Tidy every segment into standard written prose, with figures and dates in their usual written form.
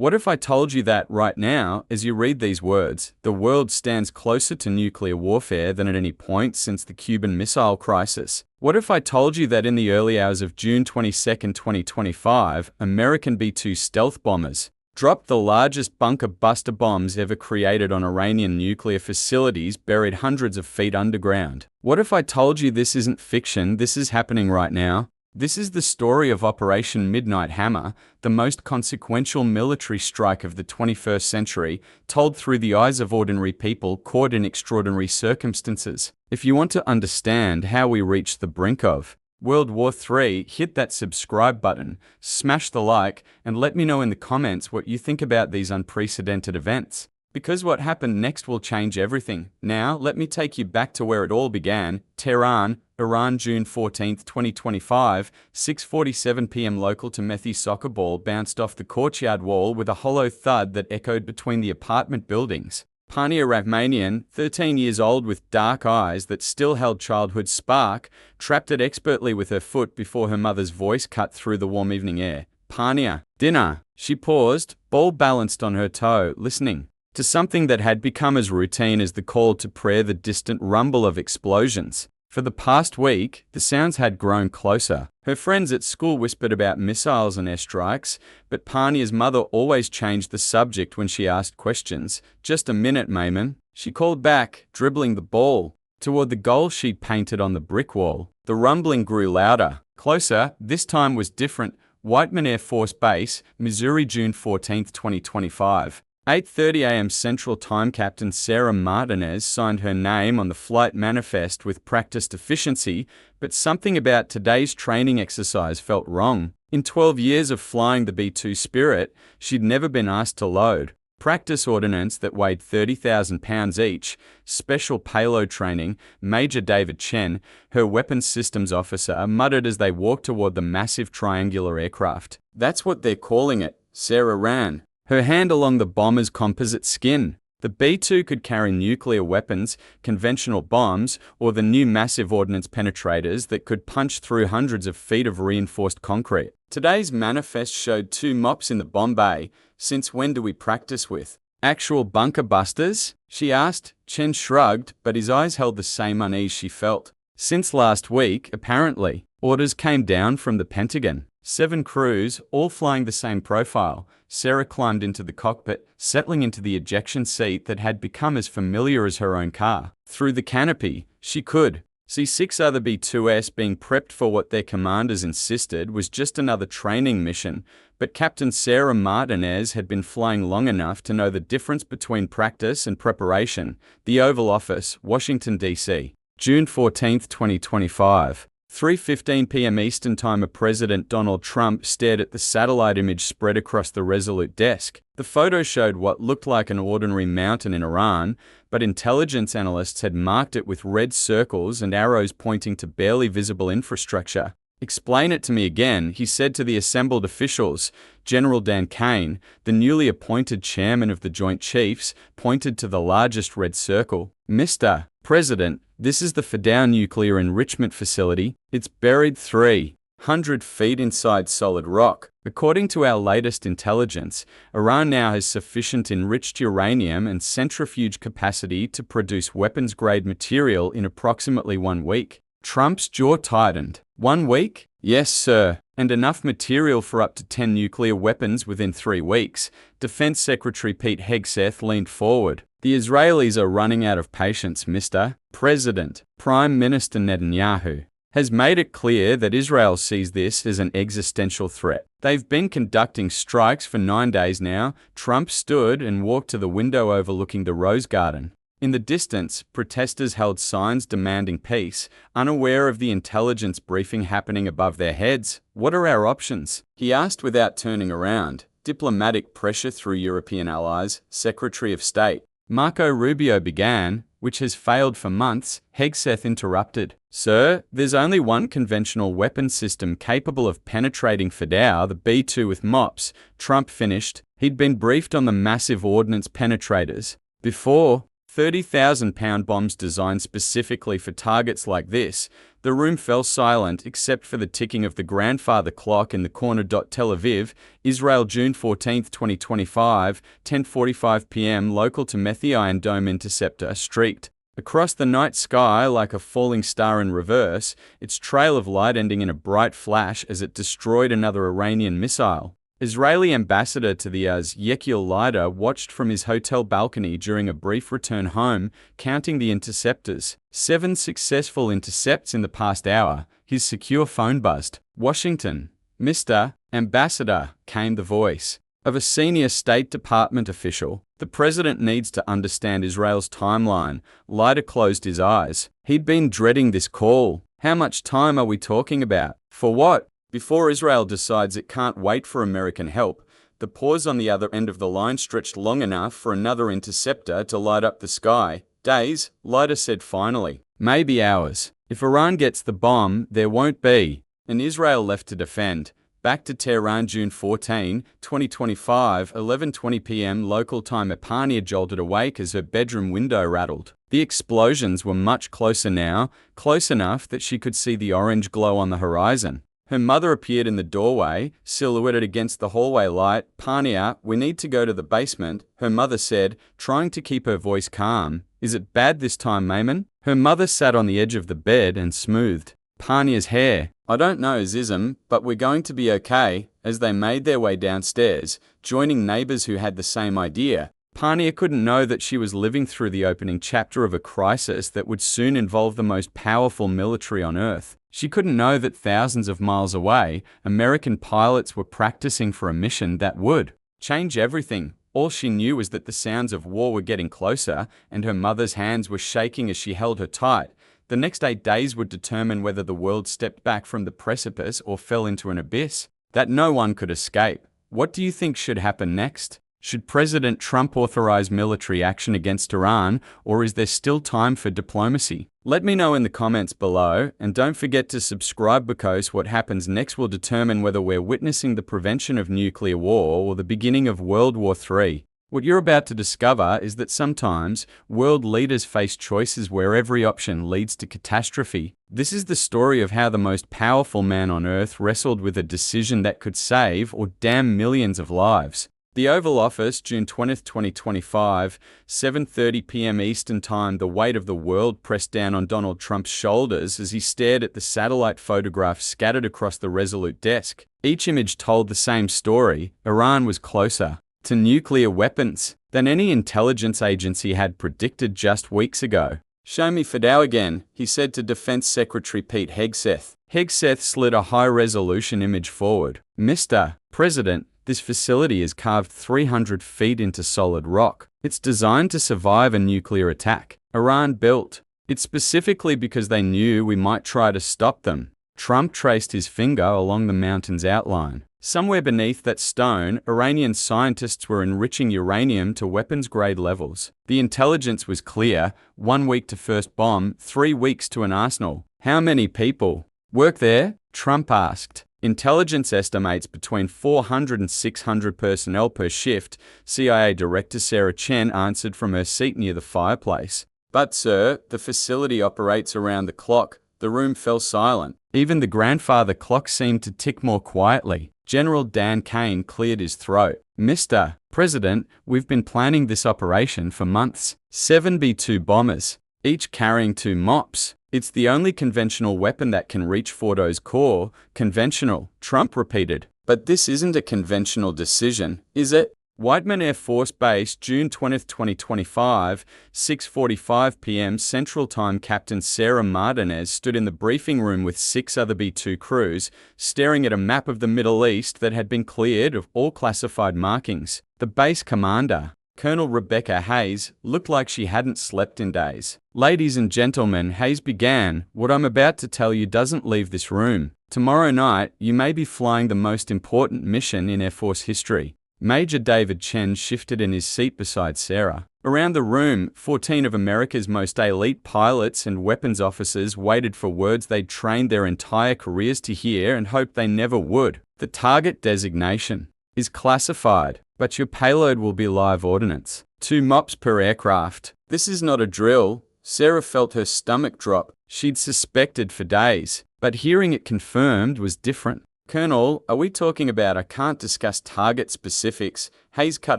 What if I told you that right now, as you read these words, the world stands closer to nuclear warfare than at any point since the Cuban Missile Crisis? What if I told you that in the early hours of June 22, 2025, American B-2 stealth bombers dropped the largest bunker buster bombs ever created on Iranian nuclear facilities buried hundreds of feet underground? What if I told you this isn't fiction, this is happening right now? This is the story of Operation Midnight Hammer, the most consequential military strike of the 21st century, told through the eyes of ordinary people caught in extraordinary circumstances. If you want to understand how we reached the brink of World War III, hit that subscribe button, smash the like, and let me know in the comments what you think about these unprecedented events. Because what happened next will change everything. Now, let me take you back to where it all began. Tehran, Iran, June 14, 2025, 6:47 p.m. local Timothy soccer ball bounced off the courtyard wall with a hollow thud that echoed between the apartment buildings. Parnia, Romanian, 13 years old with dark eyes that still held childhood spark, trapped it expertly with her foot before her mother's voice cut through the warm evening air. Parnia, dinner. She paused, ball balanced on her toe, listening to something that had become as routine as the call to prayer, the distant rumble of explosions. For the past week, the sounds had grown closer. Her friends at school whispered about missiles and airstrikes, but Parnia's mother always changed the subject when she asked questions. Just a minute, Mayman. She called back, dribbling the ball toward the goal she'd painted on the brick wall. The rumbling grew louder. Closer, this time was different. Whiteman Air Force Base, Missouri, June 14, 2025. 8:30 a.m. Central Time. Captain Sarah Martinez signed her name on the flight manifest with practiced efficiency, but something about today's training exercise felt wrong. In 12 years of flying the B-2 Spirit, she'd never been asked to load practice ordnance that weighed 30,000 pounds each, special payload training. Major David Chen, her weapons systems officer, muttered as they walked toward the massive triangular aircraft. "That's what they're calling it," Sarah ran, her hand along the bomber's composite skin. The B-2 could carry nuclear weapons, conventional bombs, or the new massive ordnance penetrators that could punch through hundreds of feet of reinforced concrete. Today's manifest showed 2 mops in the bomb bay. "Since when do we practice with actual bunker busters?" she asked. Chen shrugged, but his eyes held the same unease she felt. "Since last week, apparently. Orders came down from the Pentagon. 7 crews, all flying the same profile." Sarah climbed into the cockpit, settling into the ejection seat that had become as familiar as her own car. Through the canopy, she could see 6 other B-2s being prepped for what their commanders insisted was just another training mission, but Captain Sarah Martinez had been flying long enough to know the difference between practice and preparation. The Oval Office, Washington, D.C. June 14, 2025. 3:15 p.m. Eastern Time. President Donald Trump stared at the satellite image spread across the Resolute desk. The photo showed what looked like an ordinary mountain in Iran, but intelligence analysts had marked it with red circles and arrows pointing to barely visible infrastructure. "Explain it to me again," he said to the assembled officials. General Dan Kane, the newly appointed chairman of the Joint Chiefs, pointed to the largest red circle. "Mr. President, this is the Fidao nuclear enrichment facility. It's buried 300 feet inside solid rock. According to our latest intelligence, Iran now has sufficient enriched uranium and centrifuge capacity to produce weapons-grade material in approximately 1 week." Trump's jaw tightened. 1 week? "Yes, sir. And enough material for up to 10 nuclear weapons within 3 weeks. Defense Secretary Pete Hegseth leaned forward. "The Israelis are running out of patience, Mr. President. Prime Minister Netanyahu has made it clear that Israel sees this as an existential threat. They've been conducting strikes for 9 days now." Trump stood and walked to the window overlooking the Rose Garden. In the distance, protesters held signs demanding peace, unaware of the intelligence briefing happening above their heads. "What are our options?" he asked without turning around. "Diplomatic pressure through European allies," Secretary of State Marco Rubio began, "which has failed for months." Hegseth interrupted. "Sir, there's only one conventional weapon system capable of penetrating Fidao, the B-2 with MOPS." Trump finished. He'd been briefed on the massive ordnance penetrators before. 30,000-pound bombs designed specifically for targets like this. The room fell silent except for the ticking of the grandfather clock in the corner. Tel Aviv, Israel, June 14, 2025, 10:45 p.m. Local to Methi Iron Dome interceptor streaked across the night sky like a falling star in reverse, its trail of light ending in a bright flash as it destroyed another Iranian missile. Israeli ambassador to the UZ, Yechiel Leiter, watched from his hotel balcony during a brief return home, counting the interceptors. 7 successful intercepts in the past hour. His secure phone buzzed. Washington. Mr. Ambassador, came the voice of a senior State Department official. The president needs to understand Israel's timeline. Leiter closed his eyes. He'd been dreading this call. How much time are we talking about? For what? Before Israel decides it can't wait for American help, the pause on the other end of the line stretched long enough for another interceptor to light up the sky. Days, Leiter said finally. Maybe hours. If Iran gets the bomb, there won't be an Israel left to defend. Back to Tehran, June 14, 2025, 11:20 p.m. local time. Parnia jolted awake as her bedroom window rattled. The explosions were much closer now, close enough that she could see the orange glow on the horizon. Her mother appeared in the doorway, silhouetted against the hallway light. Parnia, we need to go to the basement, her mother said, trying to keep her voice calm. Is it bad this time, Maimon? Her mother sat on the edge of the bed and smoothed Parnia's hair. I don't know, Zizm, but we're going to be okay. As they made their way downstairs, joining neighbors who had the same idea, Parnia couldn't know that she was living through the opening chapter of a crisis that would soon involve the most powerful military on Earth. She couldn't know that thousands of miles away, American pilots were practicing for a mission that would change everything. All she knew was that the sounds of war were getting closer, and her mother's hands were shaking as she held her tight. The next 8 days would determine whether the world stepped back from the precipice or fell into an abyss that no one could escape. What do you think should happen next? Should President Trump authorize military action against Iran, or is there still time for diplomacy? Let me know in the comments below, and don't forget to subscribe because what happens next will determine whether we're witnessing the prevention of nuclear war or the beginning of World War III. What you're about to discover is that sometimes world leaders face choices where every option leads to catastrophe. This is the story of how the most powerful man on earth wrestled with a decision that could save or damn millions of lives. The Oval Office, June 20, 2025, 7:30 p.m. Eastern Time. The weight of the world pressed down on Donald Trump's shoulders as he stared at the satellite photographs scattered across the resolute desk. Each image told the same story. Iran was closer to nuclear weapons than any intelligence agency had predicted just weeks ago. Show me Fidel again, he said to Defense Secretary Pete Hegseth. Hegseth slid a high-resolution image forward. Mr. President, this facility is carved 300 feet into solid rock. It's designed to survive a nuclear attack. Iran built it specifically because they knew we might try to stop them. Trump traced his finger along the mountain's outline. Somewhere beneath that stone, Iranian scientists were enriching uranium to weapons-grade levels. The intelligence was clear: 1 week to first bomb, 3 weeks to an arsenal. How many people work there? Trump asked. Intelligence estimates between 400 and 600 personnel per shift, CIA Director Sarah Chen answered from her seat near the fireplace. But sir, the facility operates around the clock. The room fell silent. Even the grandfather clock seemed to tick more quietly. General Dan Kane cleared his throat. Mr. President, we've been planning this operation for months. 7 B-2 bombers, each carrying 2 MOPs. It's the only conventional weapon that can reach Fordo's core. Conventional, Trump repeated. But this isn't a conventional decision, is it? Whiteman Air Force Base, June 20, 2025, 6:45 p.m. Central Time. Captain Sarah Martinez stood in the briefing room with 6 other B-2 crews, staring at a map of the Middle East that had been cleared of all classified markings. The base commander, Colonel Rebecca Hayes, looked like she hadn't slept in days. Ladies and gentlemen, Hayes began, what I'm about to tell you doesn't leave this room. Tomorrow night, you may be flying the most important mission in Air Force history. Major David Chen shifted in his seat beside Sarah. Around the room, 14 of America's most elite pilots and weapons officers waited for words they'd trained their entire careers to hear and hoped they never would. The target designation is classified, but your payload will be live ordnance. 2 MOPs per aircraft. This is not a drill. Sarah felt her stomach drop. She'd suspected for days, but hearing it confirmed was different. Colonel, are we talking about I can't discuss target specifics? Hayes cut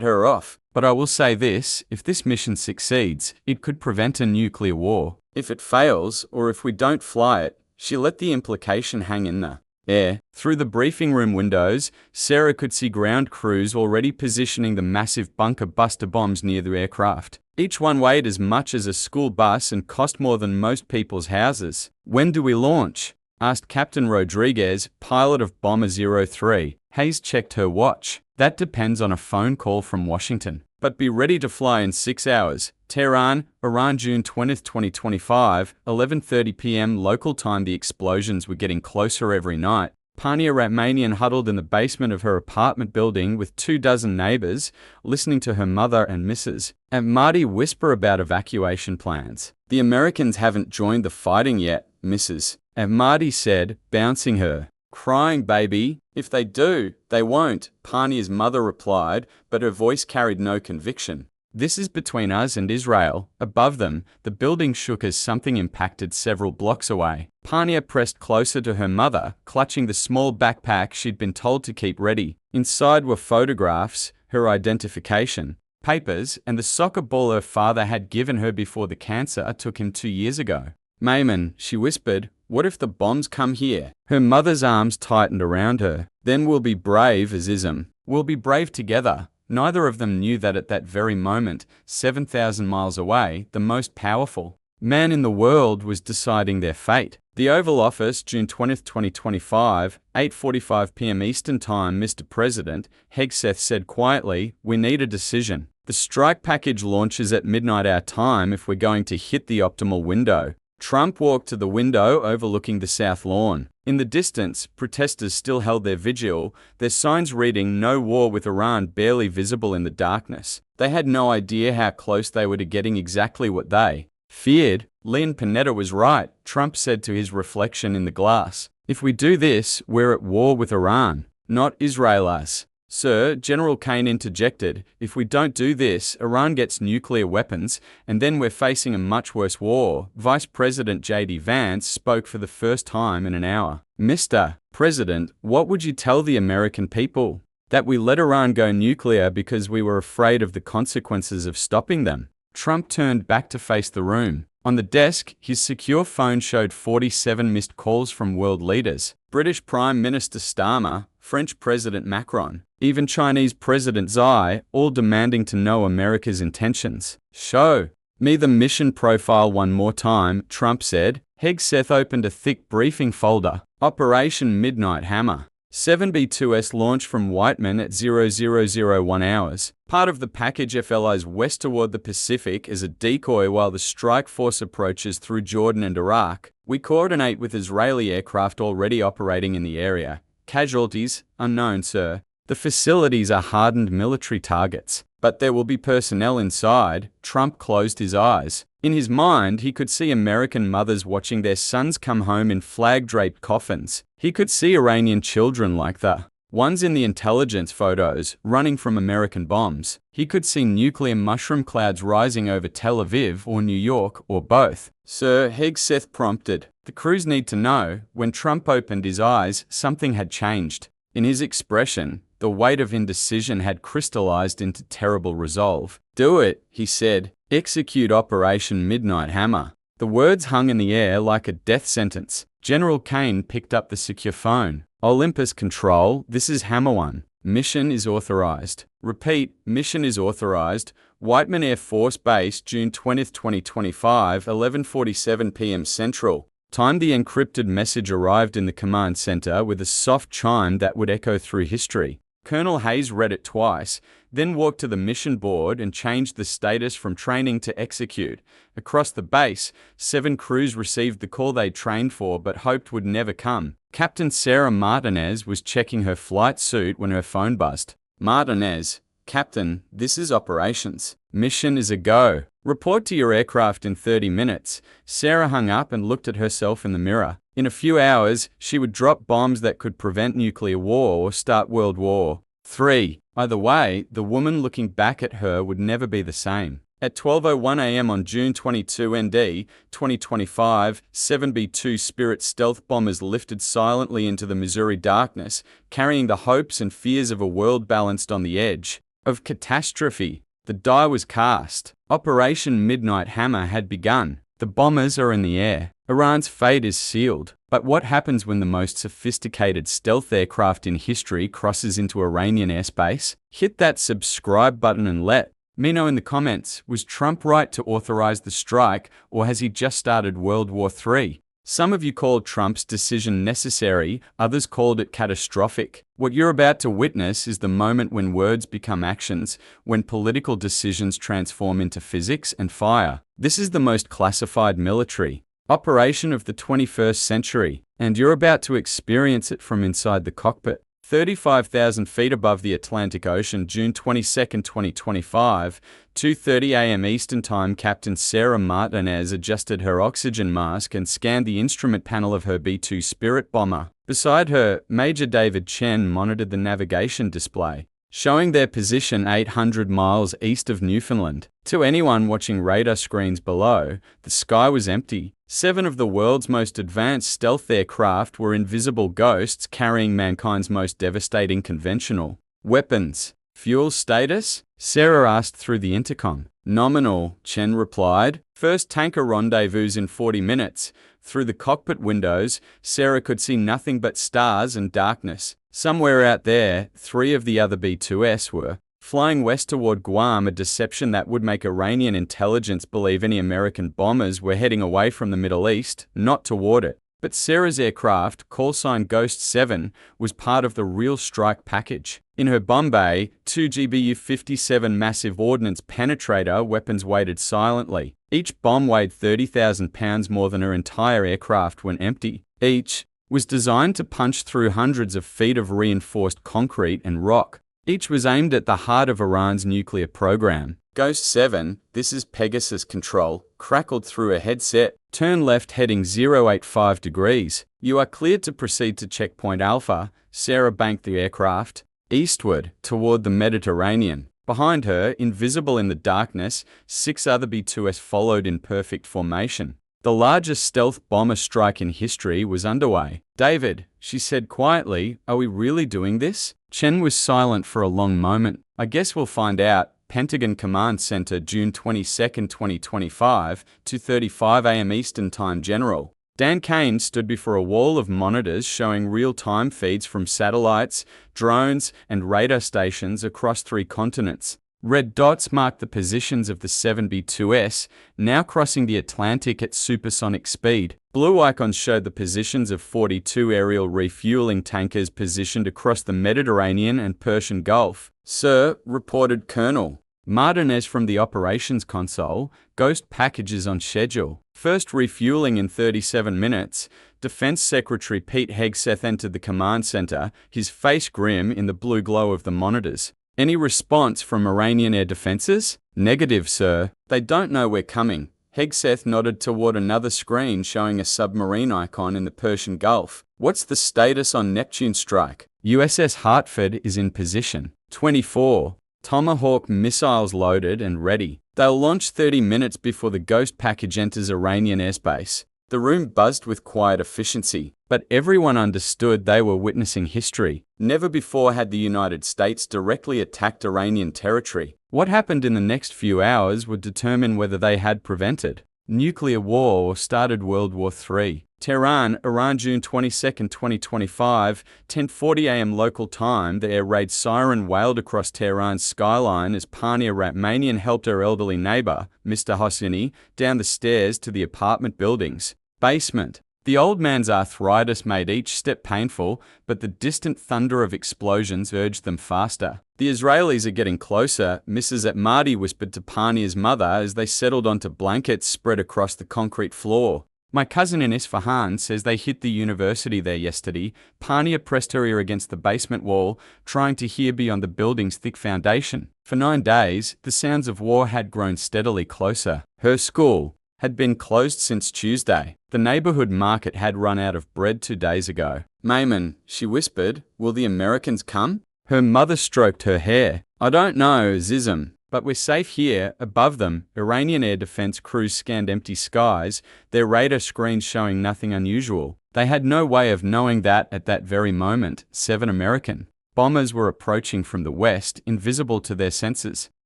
her off. But I will say this, if this mission succeeds, it could prevent a nuclear war. If it fails, or if we don't fly it, she let the implication hang in the air. Through the briefing room windows, Sarah could see ground crews already positioning the massive bunker buster bombs near the aircraft. Each one weighed as much as a school bus and cost more than most people's houses. When do we launch? Asked Captain Rodriguez, pilot of Bomber 03. Hayes checked her watch. That depends on a phone call from Washington. But be ready to fly in 6 hours. Tehran, Iran, June 20, 2025, 11:30 p.m. local time. The explosions were getting closer every night. Parnia, Romanian, huddled in the basement of her apartment building with 24 neighbors, listening to her mother and Mrs. and Marty whisper about evacuation plans. The Americans haven't joined the fighting yet, Mrs. and Marty said, bouncing her. Crying, baby. If they do, they won't, Parnia's mother replied, but her voice carried no conviction. This is between us and Israel. Above them, the building shook as something impacted several blocks away. Parnia pressed closer to her mother, clutching the small backpack she'd been told to keep ready. Inside were photographs, her identification, papers, and the soccer ball her father had given her before the cancer took him 2 years ago. Mayman, she whispered, what if the bombs come here? Her mother's arms tightened around her. Then we'll be brave, Azizim. We'll be brave together. Neither of them knew that at that very moment, 7,000 miles away, the most powerful man in the world was deciding their fate. The Oval Office, June 20, 2025, 8:45 p.m. Eastern Time. Mr. President, Hegseth said quietly, we need a decision. The strike package launches at midnight our time if we're going to hit the optimal window. Trump walked to the window overlooking the South Lawn. In the distance, protesters still held their vigil, their signs reading "No War with Iran" barely visible in the darkness. They had no idea how close they were to getting exactly what they feared. Leon Panetta was right, Trump said to his reflection in the glass. If we do this, we're at war with Iran, not Israel us. Sir, General Kane interjected, if we don't do this, Iran gets nuclear weapons, and then we're facing a much worse war. Vice President J.D. Vance spoke for the first time in an hour. Mr. President, what would you tell the American people? That we let Iran go nuclear because we were afraid of the consequences of stopping them. Trump turned back to face the room. On the desk, his secure phone showed 47 missed calls from world leaders. British Prime Minister Starmer, French President Macron, even Chinese President Xi, all demanding to know America's intentions. Show me the mission profile one more time, Trump said. Hegseth opened a thick briefing folder. Operation Midnight Hammer. 7B-2S launch from Whiteman at 0001 hours. Part of the package FLIs west toward the Pacific as a decoy while the strike force approaches through Jordan and Iraq. We coordinate with Israeli aircraft already operating in the area. Casualties? Unknown, sir. The facilities are hardened military targets, but there will be personnel inside. Trump closed his eyes. In his mind, he could see American mothers watching their sons come home in flag-draped coffins. He could see Iranian children like the ones in the intelligence photos, running from American bombs. He could see nuclear mushroom clouds rising over Tel Aviv or New York, or both. Sir, Hegseth prompted. The crews need to know. When Trump opened his eyes, something had changed. In his expression, the weight of indecision had crystallized into terrible resolve. Do it, he said. Execute Operation Midnight Hammer. The words hung in the air like a death sentence. General Kane picked up the secure phone. Olympus Control, this is Hammer 1. Mission is authorized. Repeat, mission is authorized. Whiteman Air Force Base, June 20, 2025, 11:47 p.m. Central. Time. The encrypted message arrived in the command center with a soft chime that would echo through history. Colonel Hayes read it twice, then walked to the mission board and changed the status from training to execute. Across the base, 7 crews received the call they trained for but hoped would never come. Captain Sarah Martinez was checking her flight suit when her phone buzzed. Martinez, Captain, this is operations. Mission is a go. Report to your aircraft in 30 minutes. Sarah hung up and looked at herself in the mirror. In a few hours, she would drop bombs that could prevent nuclear war or start World War III. Either way, the woman looking back at her would never be the same. At 12:01 a.m. on June 22 ND 2025, 7B-2 Spirit stealth bombers lifted silently into the Missouri darkness, carrying the hopes and fears of a world balanced on the edge of catastrophe. The die was cast. Operation Midnight Hammer had begun. The bombers are in the air. Iran's fate is sealed. But what happens when the most sophisticated stealth aircraft in history crosses into Iranian airspace? Hit that subscribe button and let me know in the comments. Was Trump right to authorize the strike, or has he just started World War III? Some of you called Trump's decision necessary, others called it catastrophic. What you're about to witness is the moment when words become actions, when political decisions transform into physics and fire. This is the most classified military operation of the 21st century, and you're about to experience it from inside the cockpit. 35,000 feet above the Atlantic Ocean, June 22, 2025, 2:30 a.m. Eastern Time, Captain Sarah Martinez adjusted her oxygen mask and scanned the instrument panel of her B-2 Spirit bomber. Beside her, Major David Chen monitored the navigation display, showing their position 800 miles east of Newfoundland. To anyone watching radar screens below, the sky was empty. 7 of the world's most advanced stealth aircraft were invisible ghosts carrying mankind's most devastating conventional weapons. Fuel status? Sarah asked through the intercom. Nominal, Chen replied. First tanker rendezvous in 40 minutes. Through the cockpit windows, Sarah could see nothing but stars and darkness. Somewhere out there, 3 of the other B-2s were flying west toward Guam, a deception that would make Iranian intelligence believe any American bombers were heading away from the Middle East, not toward it. But Sarah's aircraft, callsign Ghost 7, was part of the real strike package. In her bomb bay, 2 GBU-57 massive ordnance penetrator weapons waited silently. Each bomb weighed 30,000 pounds more than her entire aircraft when empty. Each was designed to punch through hundreds of feet of reinforced concrete and rock. Each was aimed at the heart of Iran's nuclear program. Ghost 7, this is Pegasus control, crackled through a headset. Turn left heading 085 degrees. You are cleared to proceed to checkpoint Alpha. Sarah banked the aircraft eastward, toward the Mediterranean. Behind her, invisible in the darkness, 6 other B-2s followed in perfect formation. The largest stealth bomber strike in history was underway. David, she said quietly, are we really doing this? Chen was silent for a long moment. I guess we'll find out. Pentagon Command Center, June 22, 2025, 2:35 a.m. Eastern Time. General Dan Kane stood before a wall of monitors showing real-time feeds from satellites, drones, and radar stations across 3 continents. Red dots marked the positions of the 7B-2s, now crossing the Atlantic at supersonic speed. Blue icons showed the positions of 42 aerial refueling tankers positioned across the Mediterranean and Persian Gulf. Sir, reported Colonel Martinez from the operations console, Ghost packages on schedule. First refueling in 37 minutes. Defense Secretary Pete Hegseth entered the command center, his face grim in the blue glow of the monitors. Any response from Iranian air defenses? Negative, sir. They don't know we're coming. Hegseth nodded toward another screen showing a submarine icon in the Persian Gulf. What's the status on Neptune strike? USS Hartford is in position. 24. Tomahawk missiles loaded and ready. They'll launch 30 minutes before the Ghost package enters Iranian airspace. The room buzzed with quiet efficiency, but everyone understood they were witnessing history. Never before had the United States directly attacked Iranian territory. What happened in the next few hours would determine whether they had prevented nuclear war or started World War III. Tehran, Iran, June 22, 2025, 10:40 a.m. local time. The air raid siren wailed across Tehran's skyline as Parnia Ratmanian helped her elderly neighbor, Mr. Hosseini, down the stairs to the apartment building's basement. The old man's arthritis made each step painful, but the distant thunder of explosions urged them faster. The Israelis are getting closer, Mrs. Atmadi whispered to Parnia's mother as they settled onto blankets spread across the concrete floor. My cousin in Isfahan says they hit the university there yesterday. Parnia pressed her ear against the basement wall, trying to hear beyond the building's thick foundation. For 9 days, the sounds of war had grown steadily closer. Her school had been closed since Tuesday. The neighborhood market had run out of bread 2 days ago. Maimon, she whispered, will the Americans come? Her mother stroked her hair. I don't know, Zizm. But we're safe here. Above them, Iranian air defense crews scanned empty skies, their radar screens showing nothing unusual. They had no way of knowing that at that very moment, 7 American bombers were approaching from the west, invisible to their senses.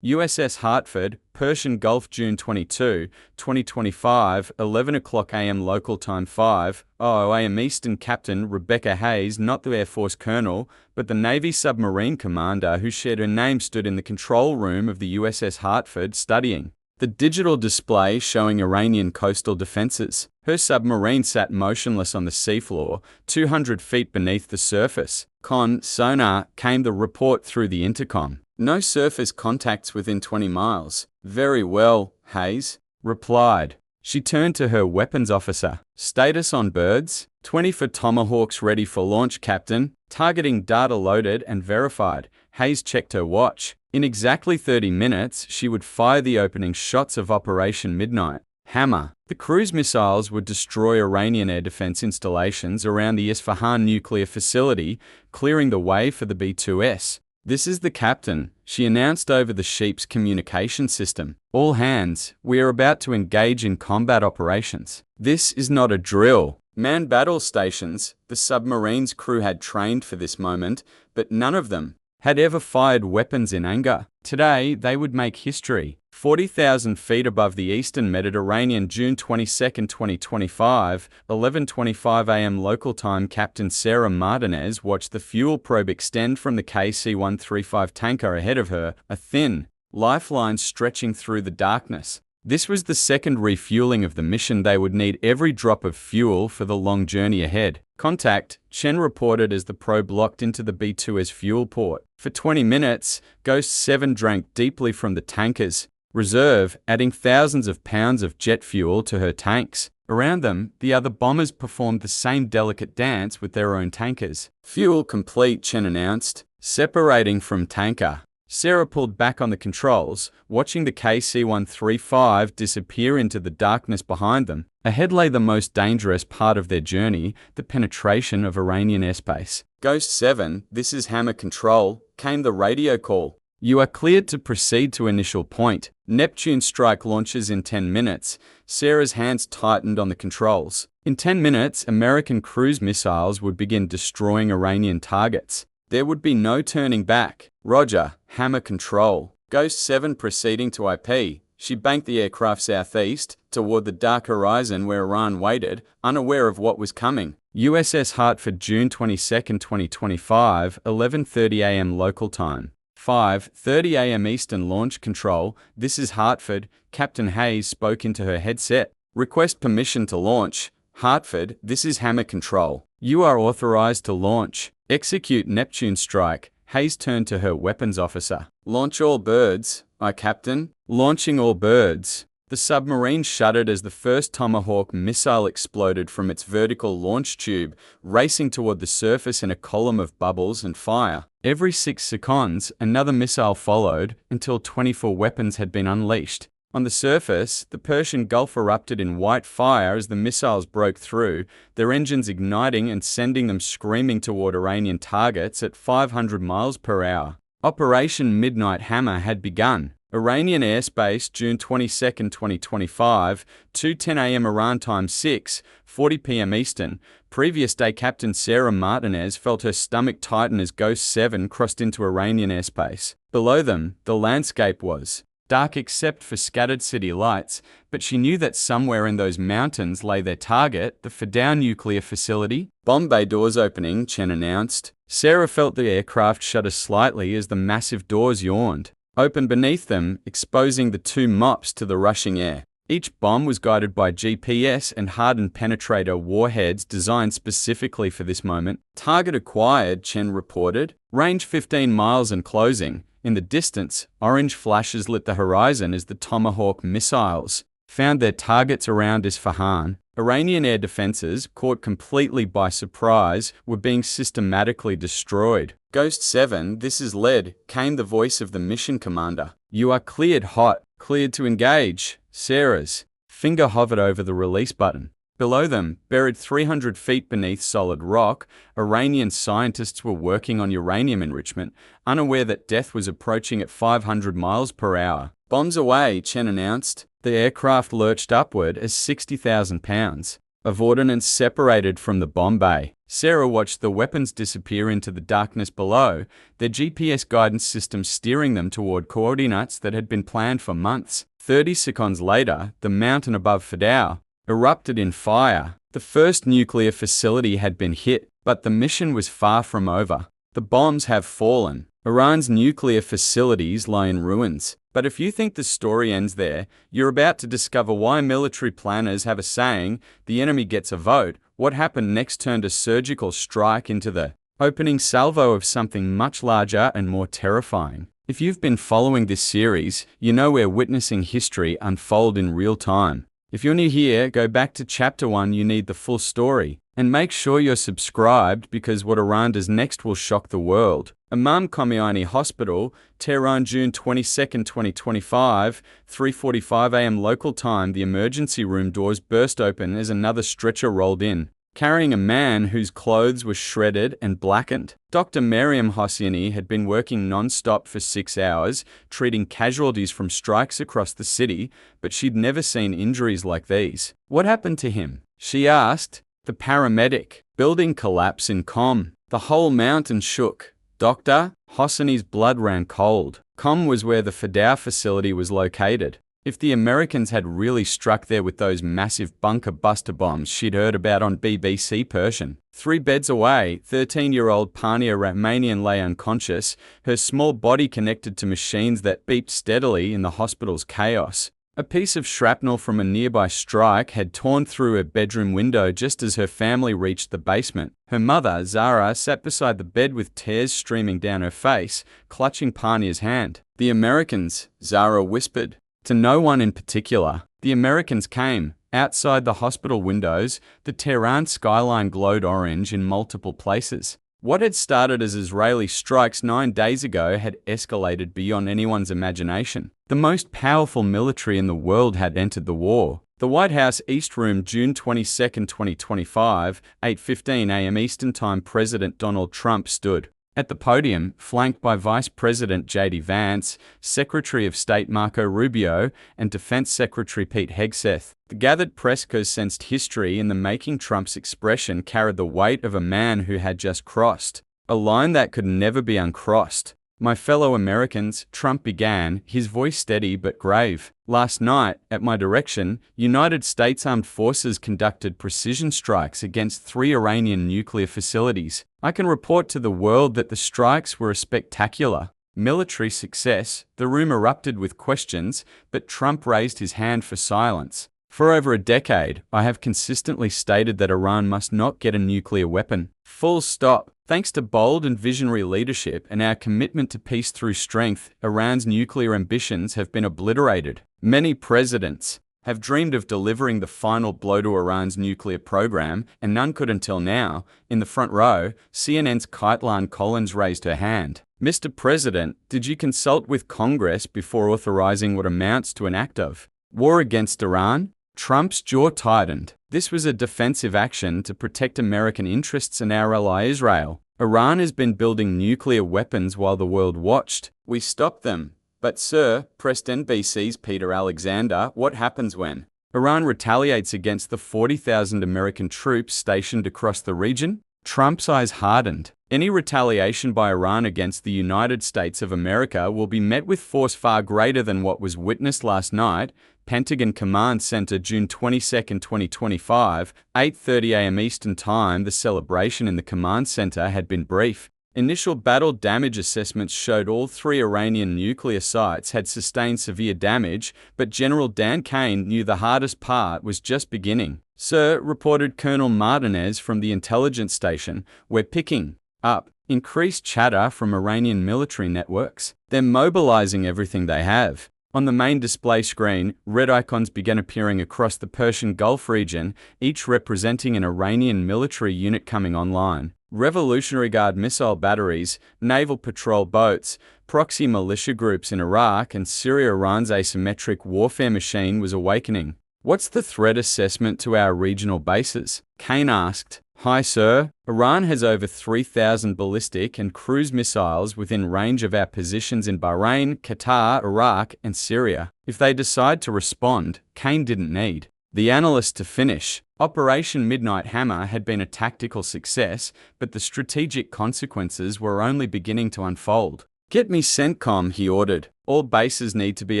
USS Hartford, Persian Gulf, June 22, 2025, 11 o'clock a.m. local time 5:00 a.m. Eastern. Captain Rebecca Hayes, not the Air Force colonel, but the Navy submarine commander who shared her name, stood in the control room of the USS Hartford studying the digital display showing Iranian coastal defenses. Her submarine sat motionless on the seafloor, 200 feet beneath the surface. Sonar, came the report through the intercom. No surface contacts within 20 miles. Very well, Hayes replied. She turned to her weapons officer. Status on birds? 20 for Tomahawks ready for launch, Captain. Targeting data loaded and verified. Hayes checked her watch. In exactly 30 minutes, she would fire the opening shots of Operation Midnight Hammer. The cruise missiles would destroy Iranian air defense installations around the Isfahan nuclear facility, clearing the way for the B-2S. This is the captain, she announced over the ship's communication system. All hands, we are about to engage in combat operations. This is not a drill. Manned battle stations, the submarine's crew had trained for this moment, but none of them had ever fired weapons in anger. Today, they would make history. 40,000 feet above the eastern Mediterranean, June 22, 2025, 11:25 a.m. local time. Captain Sarah Martinez watched the fuel probe extend from the KC-135 tanker ahead of her, a thin lifeline stretching through the darkness. This was the second refueling of the mission. They would need every drop of fuel for the long journey ahead. Contact, Chen reported as the probe locked into the B-2's fuel port. For 20 minutes, Ghost 7 drank deeply from the tanker's reserve, adding thousands of pounds of jet fuel to her tanks. Around them, the other bombers performed the same delicate dance with their own tankers. Fuel complete, Chen announced, separating from tanker. Sarah pulled back on the controls, watching the KC-135 disappear into the darkness behind them. Ahead lay the most dangerous part of their journey, the penetration of Iranian airspace. Ghost 7, this is Hammer Control, came the radio call. You are cleared to proceed to initial point. Neptune strike launches in 10 minutes. Sarah's hands tightened on the controls. In 10 minutes, American cruise missiles would begin destroying Iranian targets. There would be no turning back. Roger, Hammer Control. Ghost 7 proceeding to IP. She banked the aircraft southeast, toward the dark horizon where Iran waited, unaware of what was coming. USS Hartford, June 22, 2025, 11:30 a.m. local time. 5:30 a.m. Eastern. Launch Control, this is Hartford. Captain Hayes spoke into her headset. Request permission to launch. Hartford, this is Hammer Control. You are authorized to launch. Execute Neptune strike. Hayes turned to her weapons officer. Launch all birds, aye, Captain. Launching all birds. The submarine shuddered as the first Tomahawk missile exploded from its vertical launch tube, racing toward the surface in a column of bubbles and fire. Every 6 seconds, another missile followed, until 24 weapons had been unleashed. On the surface, the Persian Gulf erupted in white fire as the missiles broke through, their engines igniting and sending them screaming toward Iranian targets at 500 miles per hour. Operation Midnight Hammer had begun. Iranian airspace, June 22, 2025, 2:10 a.m. Iran time 6:40 p.m. Eastern. Previous day, Captain Sarah Martinez felt her stomach tighten as Ghost 7 crossed into Iranian airspace. Below them, the landscape was dark except for scattered city lights, but she knew that somewhere in those mountains lay their target, the Fadao nuclear facility. Bomb bay doors opening, Chen announced. Sarah felt the aircraft shudder slightly as the massive doors yawned open beneath them, exposing the 2 mops to the rushing air. Each bomb was guided by GPS and hardened penetrator warheads designed specifically for this moment. Target acquired, Chen reported. Range 15 miles and closing. In the distance, orange flashes lit the horizon as the Tomahawk missiles found their targets around Isfahan. Iranian air defenses, caught completely by surprise, were being systematically destroyed. Ghost 7, this is Lead, came the voice of the mission commander. You are cleared hot, cleared to engage. Sarah's finger hovered over the release button. Below them, buried 300 feet beneath solid rock, Iranian scientists were working on uranium enrichment, unaware that death was approaching at 500 miles per hour. Bombs away, Chen announced. The aircraft lurched upward as 60,000 pounds of ordnance separated from the bomb bay. Sarah watched the weapons disappear into the darkness below, their GPS guidance system steering them toward coordinates that had been planned for months. 30 seconds later, the mountain above Fadao erupted in fire. The first nuclear facility had been hit, but the mission was far from over. The bombs have fallen. Iran's nuclear facilities lie in ruins. But if you think the story ends there, you're about to discover why military planners have a saying, the enemy gets a vote. What happened next turned a surgical strike into the opening salvo of something much larger and more terrifying. If you've been following this series, you know we're witnessing history unfold in real time. If you're new here, go back to Chapter 1, you need the full story. And make sure you're subscribed because what Iran does next will shock the world. Imam Khomeini Hospital, Tehran, June 22, 2025, 3:45 a.m. local time, the emergency room doors burst open as another stretcher rolled in, carrying a man whose clothes were shredded and blackened. Dr. Mariam Hosseini had been working non-stop for 6 hours, treating casualties from strikes across the city, but she'd never seen injuries like these. What happened to him? She asked. The paramedic. Building collapse in Qom. The whole mountain shook. Dr. Hosseini's blood ran cold. Qom was where the Fadao facility was located. If the Americans had really struck there with those massive bunker buster bombs she'd heard about on BBC Persian. 3 beds away, 13-year-old Parnia Romanian lay unconscious, her small body connected to machines that beeped steadily in the hospital's chaos. A piece of shrapnel from a nearby strike had torn through her bedroom window just as her family reached the basement. Her mother, Zara, sat beside the bed with tears streaming down her face, clutching Parnia's hand. The Americans, Zara whispered. To no one in particular. The Americans came. Outside the hospital windows, the Tehran skyline glowed orange in multiple places. What had started as Israeli strikes 9 days ago had escalated beyond anyone's imagination. The most powerful military in the world had entered the war. The White House East Room, June 22, 2025, 8:15 a.m. Eastern Time. President Donald Trump stood at the podium, flanked by Vice President J.D. Vance, Secretary of State Marco Rubio, and Defense Secretary Pete Hegseth. The gathered press sensed history in the making. Trump's expression carried the weight of a man who had just crossed a line that could never be uncrossed. My fellow Americans, Trump began, his voice steady but grave. Last night, at my direction, United States Armed Forces conducted precision strikes against 3 Iranian nuclear facilities. I can report to the world that the strikes were a spectacular military success. The room erupted with questions, but Trump raised his hand for silence. For over a decade, I have consistently stated that Iran must not get a nuclear weapon. Full stop. Thanks to bold and visionary leadership and our commitment to peace through strength, Iran's nuclear ambitions have been obliterated. Many presidents have dreamed of delivering the final blow to Iran's nuclear program, and none could until now. In the front row, CNN's Kaitlin Collins raised her hand. Mr. President, did you consult with Congress before authorizing what amounts to an act of war against Iran? Trump's jaw tightened. This was a defensive action to protect American interests and our ally Israel. Iran has been building nuclear weapons while the world watched. We stopped them. But sir, pressed NBC's Peter Alexander, what happens when Iran retaliates against the 40,000 American troops stationed across the region? Trump's eyes hardened. Any retaliation by Iran against the United States of America will be met with force far greater than what was witnessed last night. Pentagon Command Center, June 22, 2025, 8:30 a.m. Eastern Time. The celebration in the command center had been brief. Initial battle damage assessments showed all 3 Iranian nuclear sites had sustained severe damage, but General Dan Kane knew the hardest part was just beginning. Sir, reported Colonel Martinez from the intelligence station, we're picking up increased chatter from Iranian military networks. They're mobilizing everything they have. On the main display screen, red icons began appearing across the Persian Gulf region, each representing an Iranian military unit coming online. Revolutionary Guard missile batteries, naval patrol boats, proxy militia groups in Iraq and Syria. Iran's asymmetric warfare machine was awakening. What's the threat assessment to our regional bases? Kane asked. Hi, sir. Iran has over 3,000 ballistic and cruise missiles within range of our positions in Bahrain, Qatar, Iraq, and Syria. If they decide to respond, Kane didn't need the analyst to finish. Operation Midnight Hammer had been a tactical success, but the strategic consequences were only beginning to unfold. Get me CENTCOM, he ordered. All bases need to be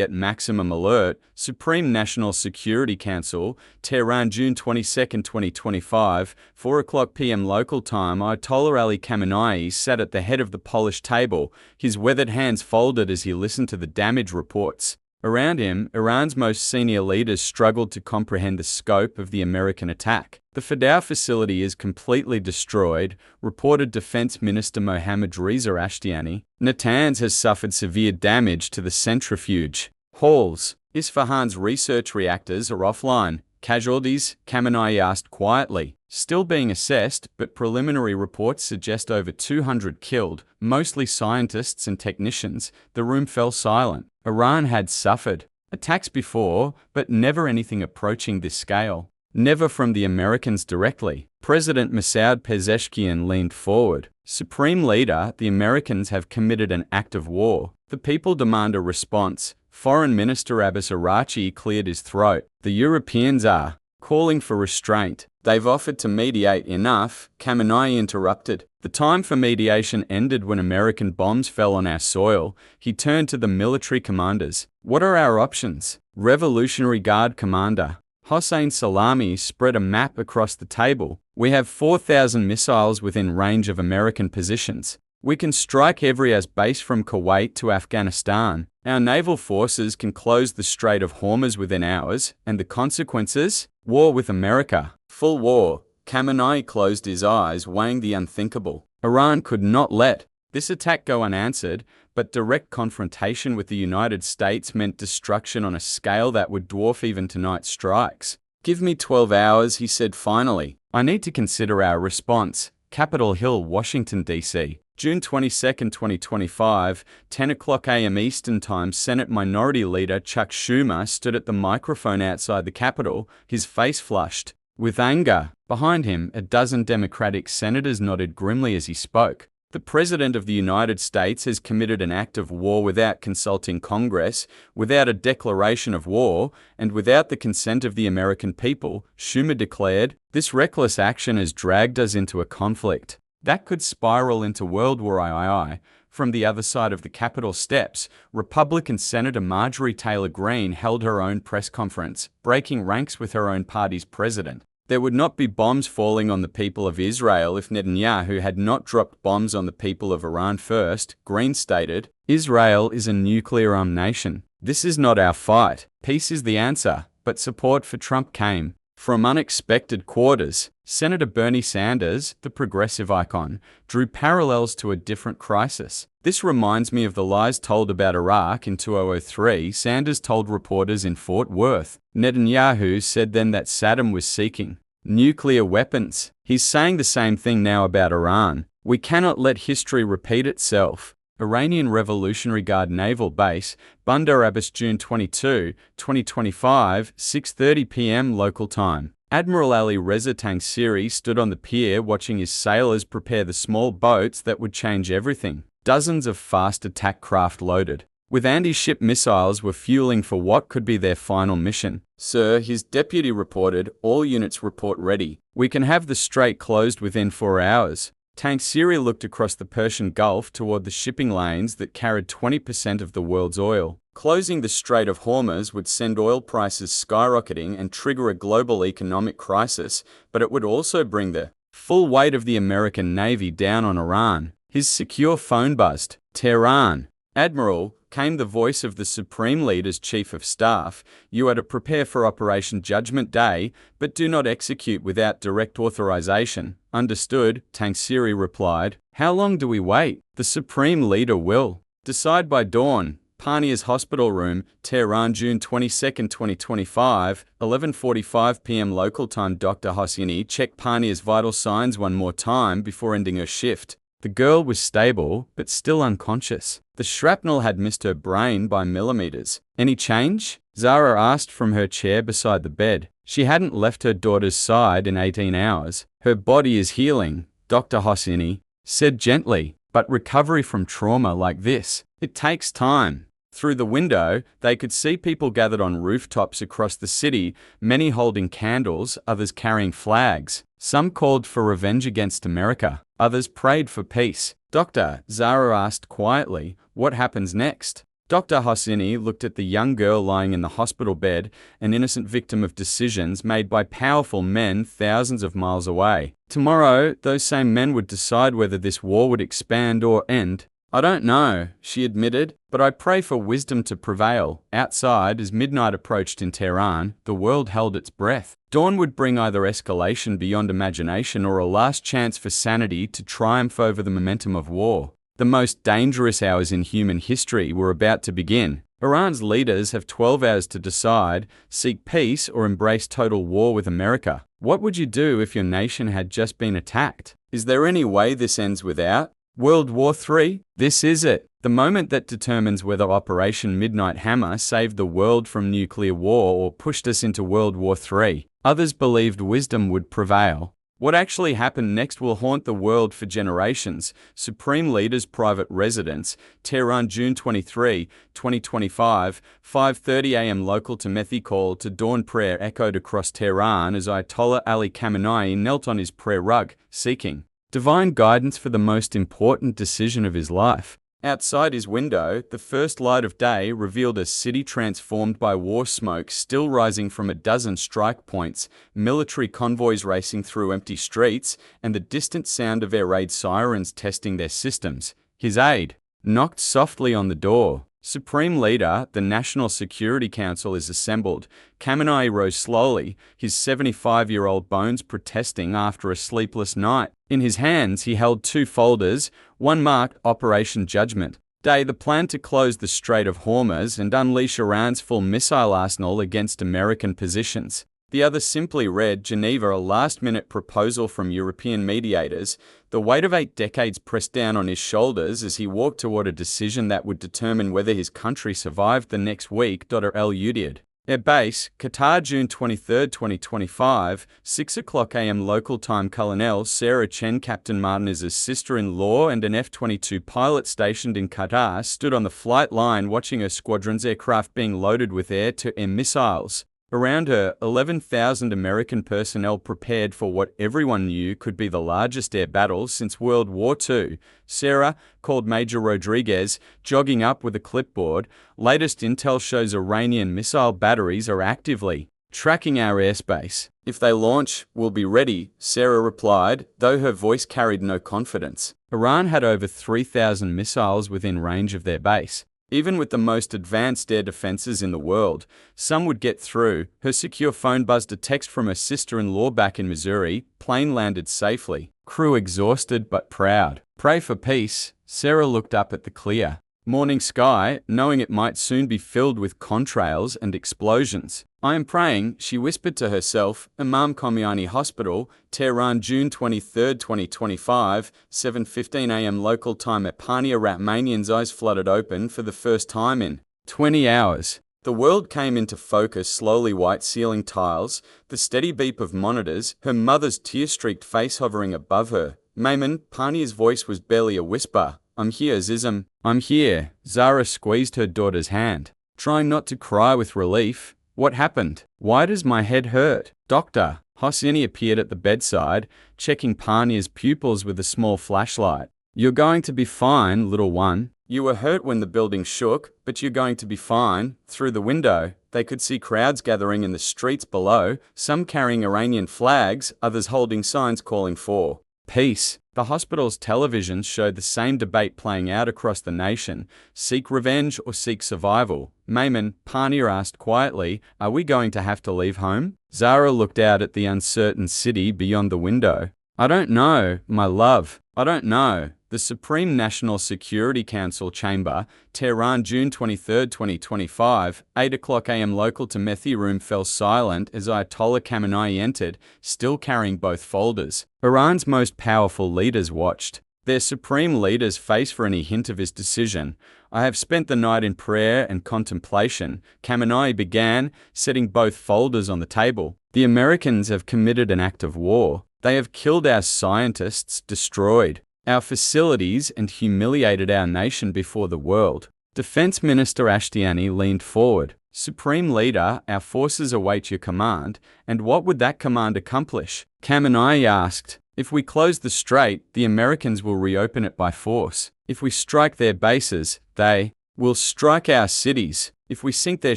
at maximum alert. Supreme National Security Council, Tehran, June 22, 2025, 4:00 p.m. local time. Ayatollah Ali Khamenei sat at the head of the polished table, his weathered hands folded as he listened to the damage reports. Around him, Iran's most senior leaders struggled to comprehend the scope of the American attack. The Fordow facility is completely destroyed, reported Defense Minister Mohammad Reza Ashtiani. Natanz has suffered severe damage to the centrifuge halls. Isfahan's research reactors are offline. Casualties? Khamenei asked quietly. Still being assessed, but preliminary reports suggest over 200 killed, mostly scientists and technicians. The room fell silent. Iran had suffered attacks before, but never anything approaching this scale. Never from the Americans directly. President Masoud Pezeshkian leaned forward. Supreme Leader, the Americans have committed an act of war. The people demand a response. Foreign Minister Abbas Araghchi cleared his throat. The Europeans are calling for restraint. They've offered to mediate enough, Khamenei interrupted. The time for mediation ended when American bombs fell on our soil. He turned to the military commanders. What are our options? Revolutionary Guard Commander Hossein Salami spread a map across the table. We have 4,000 missiles within range of American positions. We can strike every AS base from Kuwait to Afghanistan. Our naval forces can close the Strait of Hormuz within hours, and the consequences? War with America. Full war. Khamenei closed his eyes, weighing the unthinkable. Iran could not let this attack go unanswered, but direct confrontation with the United States meant destruction on a scale that would dwarf even tonight's strikes. Give me 12 hours, he said finally. I need to consider our response. Capitol Hill, Washington, D.C. June 22, 2025, 10:00 a.m. Eastern Time. Senate Minority Leader Chuck Schumer stood at the microphone outside the Capitol, his face flushed with anger. Behind him, a dozen Democratic senators nodded grimly as he spoke. The President of the United States has committed an act of war without consulting Congress, without a declaration of war, and without the consent of the American people, Schumer declared. This reckless action has dragged us into a conflict that could spiral into World War III. From the other side of the Capitol steps, Republican Senator Marjorie Taylor Greene held her own press conference, breaking ranks with her own party's president. There would not be bombs falling on the people of Israel if Netanyahu had not dropped bombs on the people of Iran first, Greene stated. Israel is a nuclear-armed nation. This is not our fight. Peace is the answer, but support for Trump came from unexpected quarters. Senator Bernie Sanders, the progressive icon, drew parallels to a different crisis. This reminds me of the lies told about Iraq in 2003, Sanders told reporters in Fort Worth. Netanyahu said then that Saddam was seeking nuclear weapons. He's saying the same thing now about Iran. We cannot let history repeat itself. Iranian Revolutionary Guard Naval Base, Bandar Abbas, June 22, 2025, 6:30 p.m. local time. Admiral Ali Reza Tangsiri stood on the pier watching his sailors prepare the small boats that would change everything. Dozens of fast attack craft loaded with anti-ship missiles were fueling for what could be their final mission. Sir, his deputy reported, all units report ready. We can have the strait closed within 4 hours. Tangsiri looked across the Persian Gulf toward the shipping lanes that carried 20% of the world's oil. Closing the Strait of Hormuz would send oil prices skyrocketing and trigger a global economic crisis, but it would also bring the full weight of the American Navy down on Iran. His secure phone buzzed. Tehran. Admiral, came the voice of the Supreme Leader's Chief of Staff. You are to prepare for Operation Judgment Day, but do not execute without direct authorization. Understood, Tangsiri replied. How long do we wait? The Supreme Leader will decide by dawn. Parnia's hospital room, Tehran, June 22, 2025, 11:45 p.m. local time. Dr. Hosseini checked Parnia's vital signs one more time before ending her shift. The girl was stable, but still unconscious. The shrapnel had missed her brain by millimeters. Any change? Zara asked from her chair beside the bed. She hadn't left her daughter's side in 18 hours. Her body is healing, Dr. Hosseini said gently, but recovery from trauma like this, it takes time. Through the window, they could see people gathered on rooftops across the city, many holding candles, others carrying flags. Some called for revenge against America, others prayed for peace. Doctor, Zara asked quietly, what happens next? Dr. Hosseini looked at the young girl lying in the hospital bed, an innocent victim of decisions made by powerful men thousands of miles away. Tomorrow, those same men would decide whether this war would expand or end. I don't know, she admitted, but I pray for wisdom to prevail. Outside, as midnight approached in Tehran, the world held its breath. Dawn would bring either escalation beyond imagination or a last chance for sanity to triumph over the momentum of war. The most dangerous hours in human history were about to begin. Iran's leaders have 12 hours to decide, seek peace or embrace total war with America. What would you do if your nation had just been attacked? Is there any way this ends without World War III? This is it. The moment that determines whether Operation Midnight Hammer saved the world from nuclear war or pushed us into World War III. Others believed wisdom would prevail. What actually happened next will haunt the world for generations. Supreme Leader's private residence, Tehran, June 23, 2025, 5:30 a.m. local Timothy call to dawn prayer echoed across Tehran as Ayatollah Ali Khamenei knelt on his prayer rug, seeking divine guidance for the most important decision of his life. Outside his window, the first light of day revealed a city transformed by war smoke still rising from a dozen strike points, military convoys racing through empty streets, and the distant sound of air raid sirens testing their systems. His aide knocked softly on the door. Supreme Leader, the National Security Council is assembled. Khamenei rose slowly, his 75-year-old bones protesting after a sleepless night. In his hands, he held two folders, one marked Operation Judgment Day, the plan to close the Strait of Hormuz and unleash Iran's full missile arsenal against American positions. The other simply read Geneva, a last-minute proposal from European mediators. The weight of 8 decades pressed down on his shoulders as he walked toward a decision that would determine whether his country survived the next week. El Udeid. Air Base, Qatar, June 23, 2025, 6 o'clock a.m. local time. Colonel Sarah Chen, Captain Martinez's sister-in-law and an F-22 pilot stationed in Qatar, stood on the flight line watching her squadron's aircraft being loaded with air-to-air missiles. Around her, 11,000 American personnel prepared for what everyone knew could be the largest air battle since World War II. Sarah, called Major Rodriguez, jogging up with a clipboard. Latest intel shows Iranian missile batteries are actively tracking our airspace. If they launch, we'll be ready, Sarah replied, though her voice carried no confidence. Iran had over 3,000 missiles within range of their base. Even with the most advanced air defenses in the world, some would get through. Her secure phone buzzed a text from her sister-in-law back in Missouri. Plane landed safely. Crew exhausted but proud. Pray for peace. Sarah looked up at the clear morning sky, knowing it might soon be filled with contrails and explosions. I am praying, she whispered to herself. Imam Khomeini Hospital, Tehran, June 23, 2025, 7:15 a.m. local time at Parnia. Rahmanian's eyes flooded open for the first time in 20 hours. The world came into focus, slowly white ceiling tiles, the steady beep of monitors, her mother's tear-streaked face hovering above her. Mayman, Parnia's voice was barely a whisper. I'm here, Zizam. I'm here. Zara squeezed her daughter's hand, trying not to cry with relief. What happened? Why does my head hurt? Doctor. Hosseini appeared at the bedside, checking Parnia's pupils with a small flashlight. You're going to be fine, little one. You were hurt when the building shook, but you're going to be fine. Through the window, they could see crowds gathering in the streets below, some carrying Iranian flags, others holding signs calling for peace. The hospital's television showed the same debate playing out across the nation. Seek revenge or seek survival? Mayman, Parnia asked quietly, are we going to have to leave home? Zara looked out at the uncertain city beyond the window. I don't know, my love. I don't know. The Supreme National Security Council chamber, Tehran, June 23, 2025, 8 o'clock a.m. local Timothy room fell silent as Ayatollah Khamenei entered, still carrying both folders. Iran's most powerful leaders watched. their supreme leader's face for any hint of his decision. "I have spent the night in prayer and contemplation," Khamenei began, setting both folders on the table. "The Americans have committed an act of war. They have killed our scientists, destroyed our facilities, and humiliated our nation before the world." Defense Minister Ashtiani leaned forward. "Supreme Leader, our forces await your command, and what would that command accomplish?" Khamenei asked. "If we close the strait, the Americans will reopen it by force. If we strike their bases, they will strike our cities. If we sink their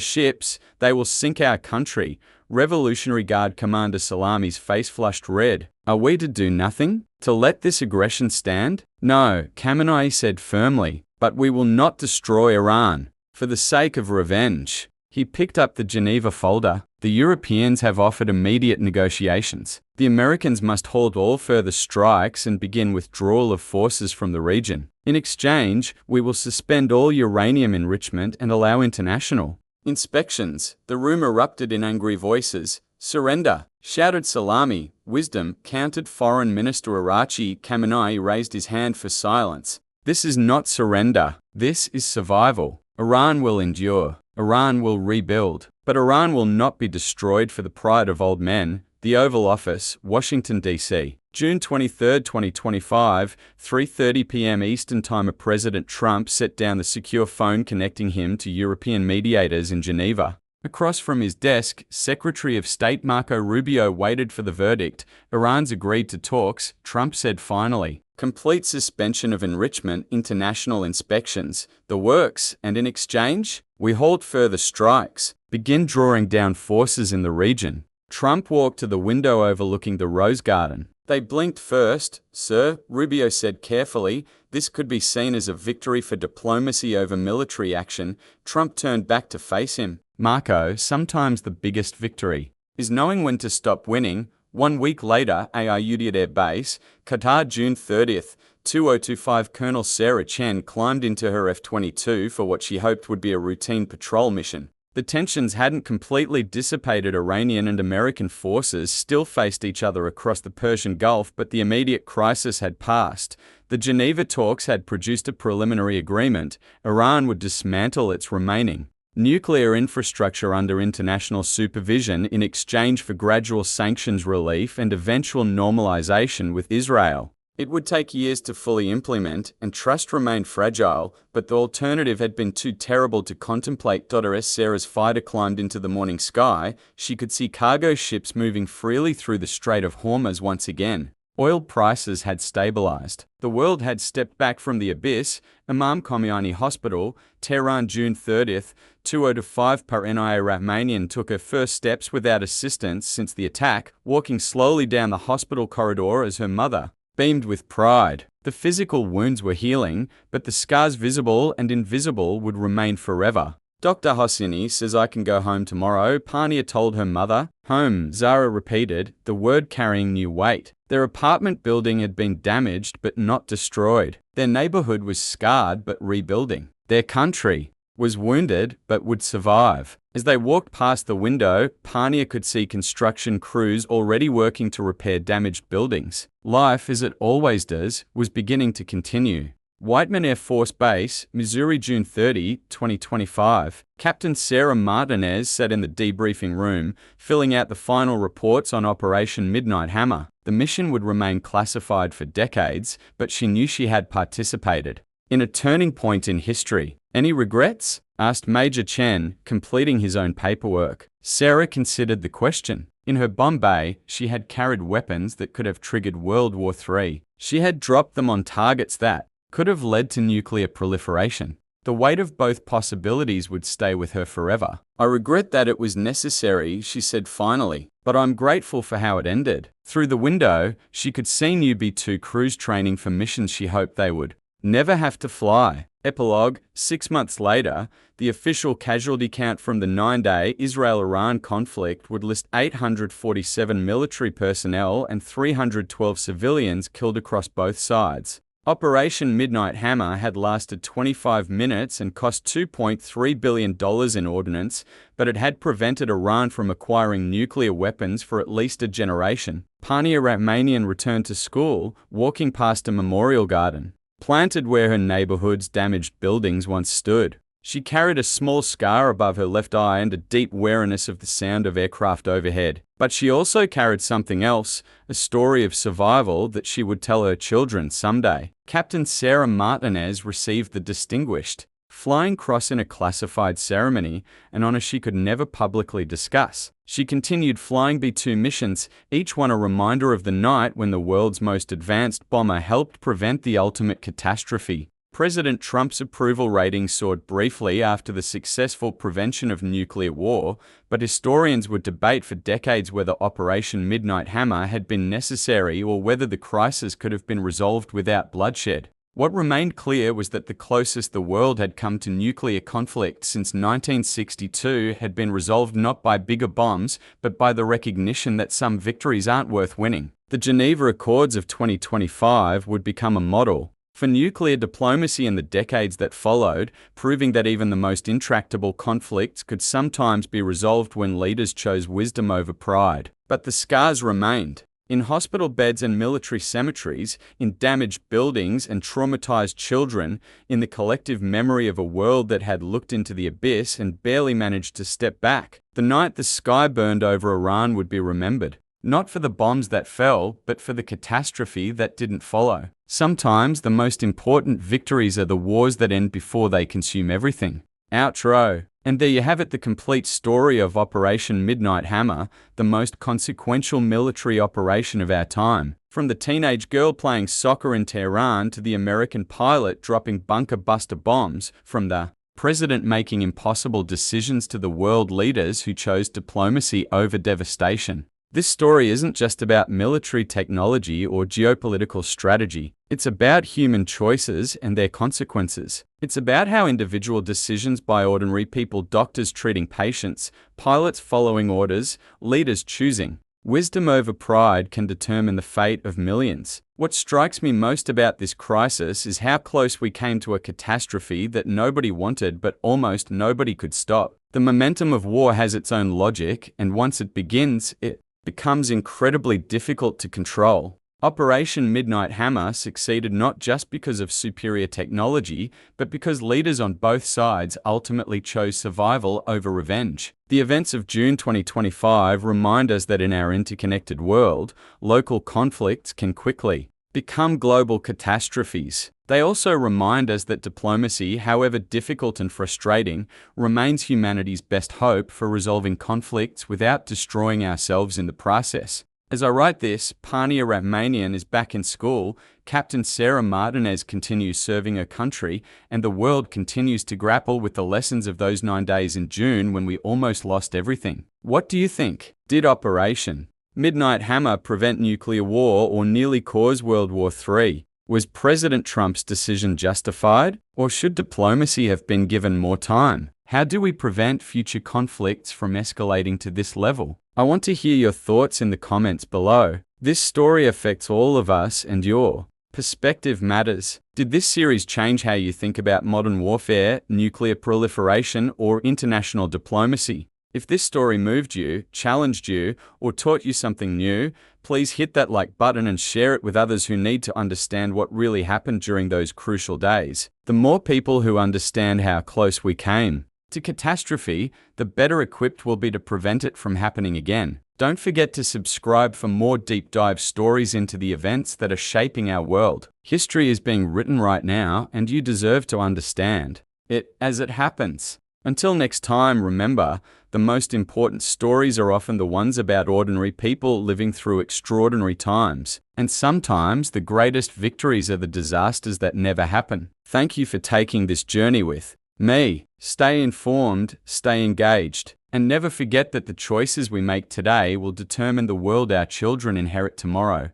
ships, they will sink our country." Revolutionary Guard Commander Salami's face flushed red. "Are we to do nothing? To let this aggression stand?" "No," Khamenei said firmly, "but we will not destroy Iran for the sake of revenge." He picked up the Geneva folder. "The Europeans have offered immediate negotiations. The Americans must halt all further strikes and begin withdrawal of forces from the region. In exchange, we will suspend all uranium enrichment and allow international inspections." The room erupted in angry voices. "Surrender!" shouted Salami. "Wisdom!" countered Foreign Minister Arachi. Khamenei raised his hand for silence. "This is not surrender. This is survival. Iran will endure. Iran will rebuild. But Iran will not be destroyed for the pride of old men." The Oval Office, Washington, D.C. June 23, 2025, 3:30 p.m. Eastern Time. President Trump set down the secure phone connecting him to European mediators in Geneva. Across from his desk, Secretary of State Marco Rubio waited for the verdict. "Iran's agreed to talks," Trump said finally. "Complete suspension of enrichment, international inspections, the works, and in exchange, we halt further strikes, begin drawing down forces in the region." Trump walked to the window overlooking the Rose Garden. "They blinked first, sir," Rubio said carefully. "This could be seen as a victory for diplomacy over military action." Trump turned back to face him. "Marco, sometimes the biggest victory is knowing when to stop winning." 1 week later, Udeid Air Base, Qatar, June 30th, 2025. Colonel Sarah Chen climbed into her F-22 for what she hoped would be a routine patrol mission. The tensions hadn't completely dissipated. Iranian and American forces still faced each other across the Persian Gulf, but the immediate crisis had passed. The Geneva talks had produced a preliminary agreement. Iran would dismantle its remaining nuclear infrastructure under international supervision in exchange for gradual sanctions relief and eventual normalization with Israel. It would take years to fully implement, and trust remained fragile, but the alternative had been too terrible to contemplate. As Sarah's fighter climbed into the morning sky, she could see cargo ships moving freely through the Strait of Hormuz once again. Oil prices had stabilized. The world had stepped back from the abyss. Imam Khomeini Hospital, Tehran, June 30th, 2025. Parnia Rahmanian took her first steps without assistance since the attack, walking slowly down the hospital corridor as her mother beamed with pride. The physical wounds were healing, but the scars visible and invisible would remain forever. "Dr. Hosseini says I can go home tomorrow," Parnia told her mother. "Home," Zara repeated, the word carrying new weight. Their apartment building had been damaged but not destroyed. Their neighborhood was scarred but rebuilding. Their country was wounded but would survive. As they walked past the window, Parnia could see construction crews already working to repair damaged buildings. Life, as it always does, was beginning to continue. Whiteman Air Force Base, Missouri, June 30, 2025. Captain Sarah Martinez sat in the debriefing room, filling out the final reports on Operation Midnight Hammer. The mission would remain classified for decades, but she knew she had participated in a turning point in history. "Any regrets?" asked Major Chen, completing his own paperwork. Sarah considered the question. In her Bombay, she had carried weapons that could have triggered World War III. She had dropped them on targets that could have led to nuclear proliferation. The weight of both possibilities would stay with her forever. "I regret that it was necessary," she said finally, "but I'm grateful for how it ended." Through the window, she could see new B-2 crews training for missions she hoped they would never have to fly. Epilogue: 6 months later, the official casualty count from the 9-day Israel-Iran conflict would list 847 military personnel and 312 civilians killed across both sides. Operation Midnight Hammer had lasted 25 minutes and cost $2.3 billion in ordnance, but it had prevented Iran from acquiring nuclear weapons for at least a generation. Parnia Rahmanian returned to school, walking past a memorial garden, planted where her neighborhood's damaged buildings once stood. She carried a small scar above her left eye and a deep wariness of the sound of aircraft overhead. But she also carried something else, a story of survival that she would tell her children someday. Captain Sarah Martinez received the Distinguished Flying Cross in a classified ceremony, an honor she could never publicly discuss. She continued flying B-2 missions, each one a reminder of the night when the world's most advanced bomber helped prevent the ultimate catastrophe. President Trump's approval rating soared briefly after the successful prevention of nuclear war, but historians would debate for decades whether Operation Midnight Hammer had been necessary or whether the crisis could have been resolved without bloodshed. What remained clear was that the closest the world had come to nuclear conflict since 1962 had been resolved not by bigger bombs, but by the recognition that some victories aren't worth winning. The Geneva Accords of 2025 would become a model for nuclear diplomacy in the decades that followed, proving that even the most intractable conflicts could sometimes be resolved when leaders chose wisdom over pride. But the scars remained. In hospital beds and military cemeteries, in damaged buildings and traumatized children, in the collective memory of a world that had looked into the abyss and barely managed to step back. The night the sky burned over Iran would be remembered, not for the bombs that fell, but for the catastrophe that didn't follow. Sometimes the most important victories are the wars that end before they consume everything. Outro. And there you have it, the complete story of Operation Midnight Hammer, the most consequential military operation of our time. From the teenage girl playing soccer in Tehran to the American pilot dropping bunker buster bombs, from the president making impossible decisions to the world leaders who chose diplomacy over devastation. This story isn't just about military technology or geopolitical strategy. It's about human choices and their consequences. It's about how individual decisions by ordinary people, doctors treating patients, pilots following orders, leaders choosing wisdom over pride, can determine the fate of millions. What strikes me most about this crisis is how close we came to a catastrophe that nobody wanted but almost nobody could stop. The momentum of war has its own logic, and once it begins, it becomes incredibly difficult to control. Operation Midnight Hammer succeeded not just because of superior technology, but because leaders on both sides ultimately chose survival over revenge. The events of June 2025 remind us that in our interconnected world, local conflicts can quickly become global catastrophes. They also remind us that diplomacy, however difficult and frustrating, remains humanity's best hope for resolving conflicts without destroying ourselves in the process. As I write this, Parnia Rahmanian is back in school, Captain Sarah Martinez continues serving her country, and the world continues to grapple with the lessons of those 9 days in June when we almost lost everything. What do you think? Did Operation Midnight Hammer prevent nuclear war or nearly cause World War III? Was President Trump's decision justified, or should diplomacy have been given more time? How do we prevent future conflicts from escalating to this level? I want to hear your thoughts in the comments below. This story affects all of us, and your perspective matters. Did this series change how you think about modern warfare, nuclear proliferation, or international diplomacy? If this story moved you, challenged you, or taught you something new, please hit that like button and share it with others who need to understand what really happened during those crucial days. The more people who understand how close we came to catastrophe, the better equipped we'll be to prevent it from happening again. Don't forget to subscribe for more deep dive stories into the events that are shaping our world. History is being written right now, and you deserve to understand it as it happens. Until next time, remember, the most important stories are often the ones about ordinary people living through extraordinary times. And sometimes the greatest victories are the disasters that never happen. Thank you for taking this journey with me. Stay informed, stay engaged, and never forget that the choices we make today will determine the world our children inherit tomorrow.